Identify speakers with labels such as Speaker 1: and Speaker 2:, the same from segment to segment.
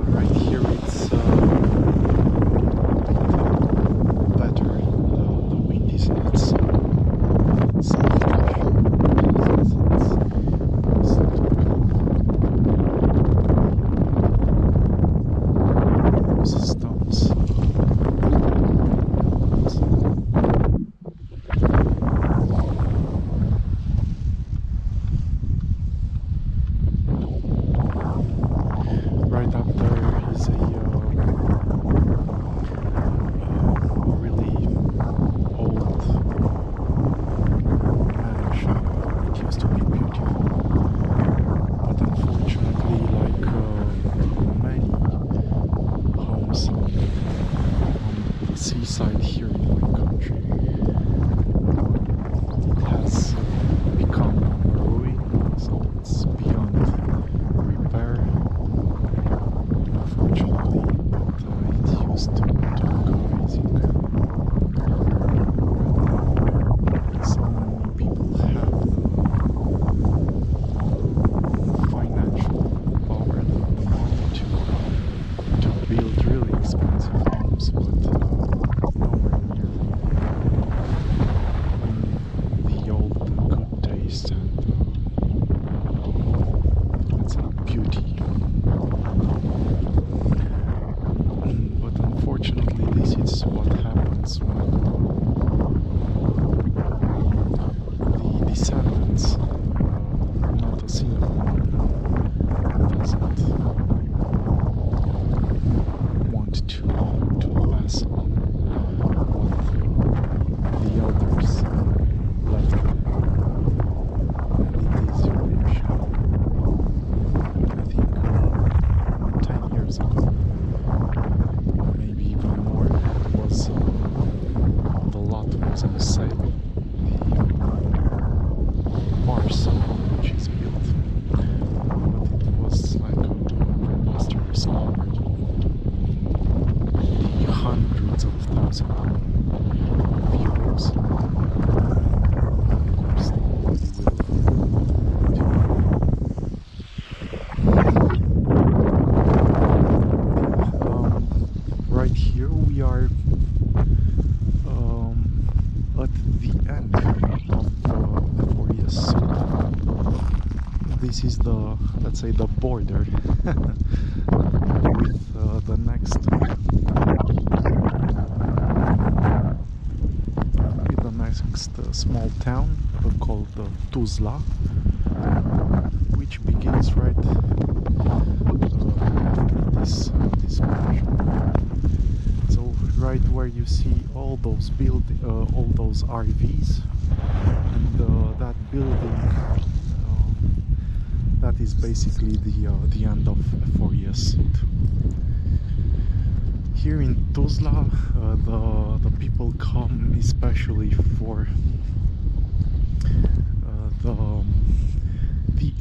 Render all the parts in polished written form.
Speaker 1: Right here it's better. The wind is not so harsh. It's not those stones. Right up there is a really old mansion. It used to be beautiful, but unfortunately, like many homes on the seaside here in my country, it has become a ruin, so it's beyond repair. Unfortunately, but it used to look amazing. So many people have the financial power and the money to build really expensive homes, but nowhere near the old good taste and let's say beauty. But unfortunately, this is what happens when the descendants, not a single one, doesn't want to pass on what the elders left them. And it is really a shame. I think 10 years ago, maybe even more, was the lot was on sale. The parcel which is built, but it was like a preposterous number. The hundreds of thousands of euros. Of course, nobody will do. Right here we are at the end of Eforie Sud. This is the, let's say, the border with the next small town called Tuzla, which begins right after this mansion. So right where you see all those all those RVs, and that building, that is basically the end of Eforie Sud. Here in Tuzla, the people come especially for the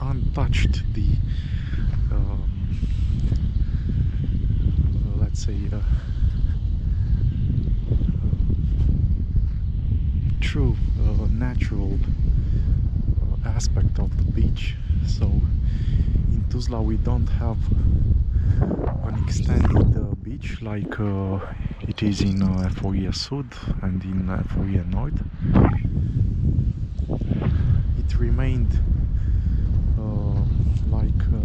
Speaker 1: untouched, let's say true natural aspect of the beach. So in Tuzla we don't have an extended beach like it is in Eforie Sud and in Eforie Nord. It remained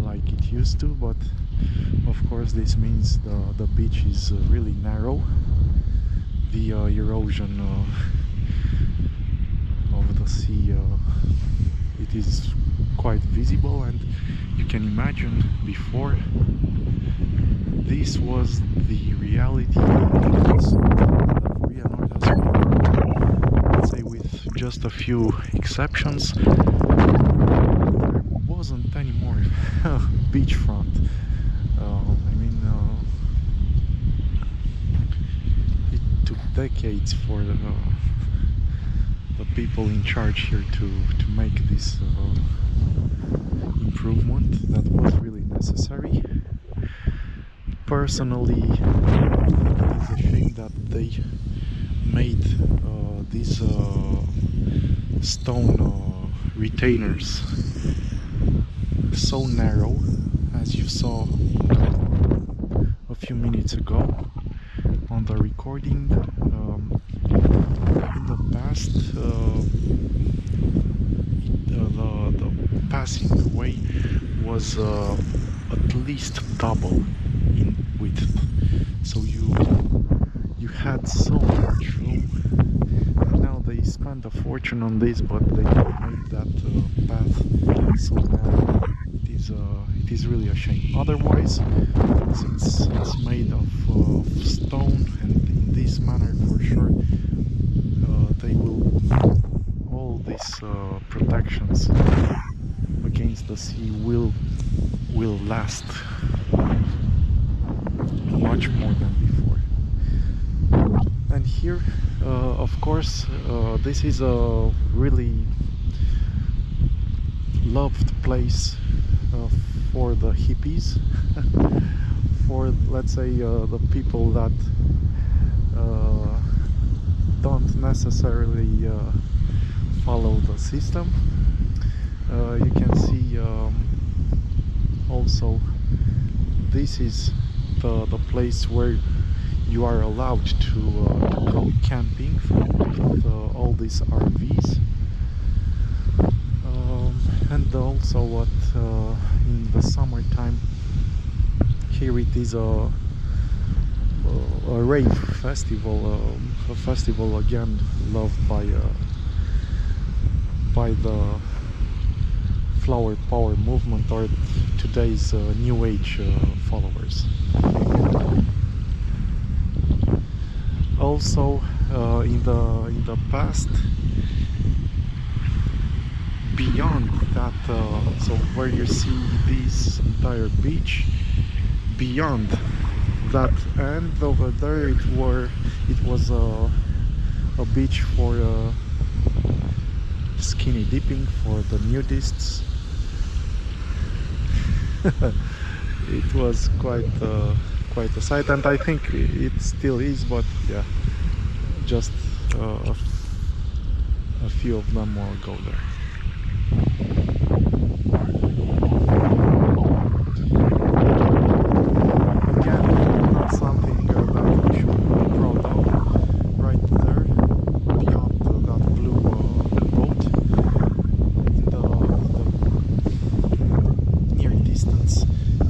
Speaker 1: like it used to, but of course this means the beach is really narrow. The erosion of the sea, it is quite visible, and you can imagine before this was the reality in Eforie Nord as well. Let's say with just a few exceptions, there wasn't any more beachfront. I mean, it took decades for the people in charge here to make this improvement that was really necessary. Personally, I think it is a shame that they made these stone retainers so narrow, as you saw a few minutes ago on the recording. In the past, the passing way was at least double in width, so you had so much room. And now they spent a fortune on this, but they made that path so narrow. It is really a shame. Otherwise, since it's made of stone and in this manner, for sure, they will, all these protections against the sea will last much more than before. And here, of course, this is a really loved place for the hippies, for, let's say, the people that don't necessarily follow the system. You can see also this is the place where you are allowed to go camping with all these RVs. And also what in the summertime here it is a rave festival, a festival again loved by the flower power movement, or today's new age followers. Also in the past, beyond that, so where you see this entire beach, beyond that end over there, it was a beach for skinny dipping for the nudists. It was quite a sight, and I think it still is, but yeah, just a few of them will go there. Again, not something that we should be proud of. Right there, beyond that blue boat, in the near distance,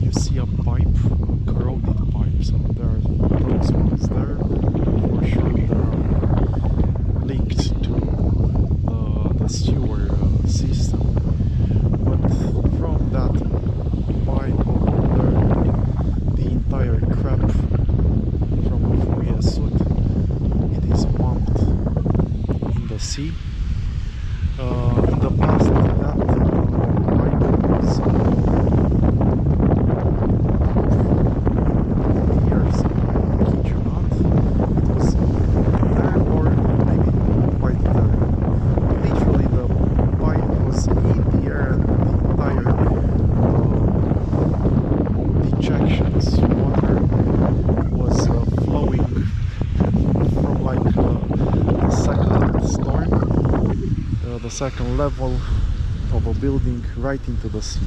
Speaker 1: you see a pipe, a corroded pipe. So there are those ones there. For sure, they are linked to the sewer system. But from that pipe over there, the entire crap from Eforie suit, it is pumped in the sea. In the past, that pipe was years ago, I kid you not. It was there, or maybe quite there. Literally, the pipe was in the air, and the entire dejections water was flowing from like the second storm, the second level of a building, right into the sea.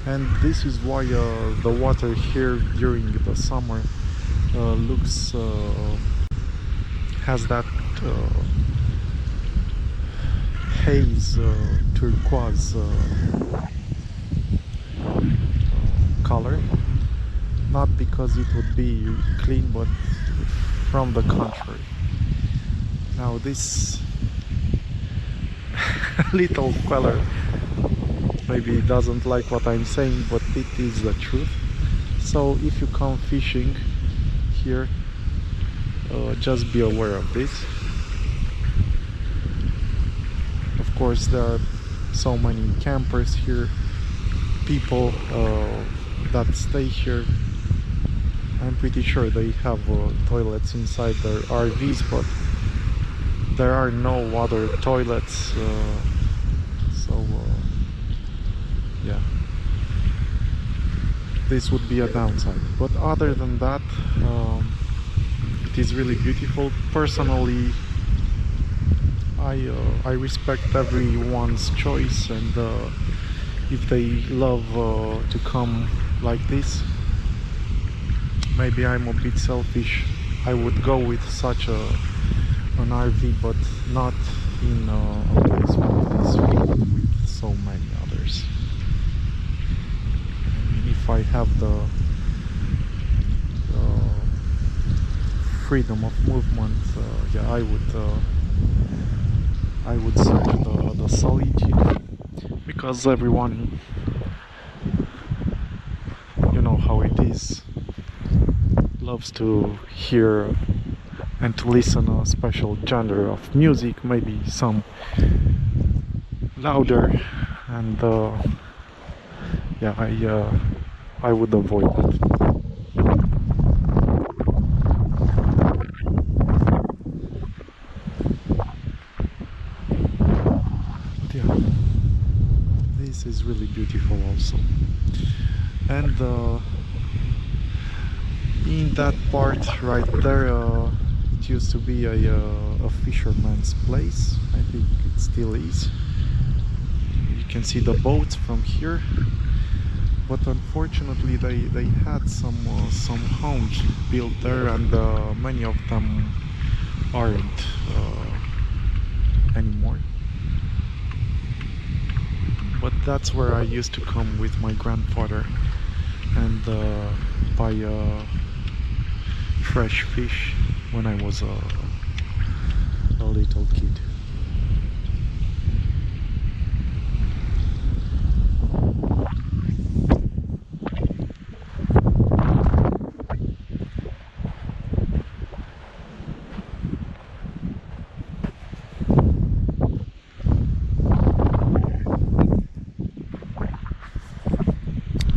Speaker 1: And this is why the water here during the summer looks has that haze, turquoise color, not because it would be clean, but from the contrary. Now this little feller maybe doesn't like what I'm saying, but it is the truth. So if you come fishing here, just be aware of this. Of course, there are so many campers here, people that stay here. I'm pretty sure they have toilets inside their RVs, but there are no other toilets, so yeah, this would be a downside. But other than that, it is really beautiful. Personally, I respect everyone's choice, and if they love to come like this. Maybe I'm a bit selfish. I would go with such an RV, but not in a place like this with so many others. I mean, if I have the freedom of movement, yeah, I would select the solitude, because everyone, you know how it is, loves to hear and to listen a special genre of music, maybe some louder, and yeah, I would avoid that. But yeah, this is really beautiful also. And in that part right there, it used to be a fisherman's place. I think it still is. You can see the boats from here, but unfortunately they had some homes built there, and many of them aren't anymore. But that's where I used to come with my grandfather and buy fresh fish when I was a little kid.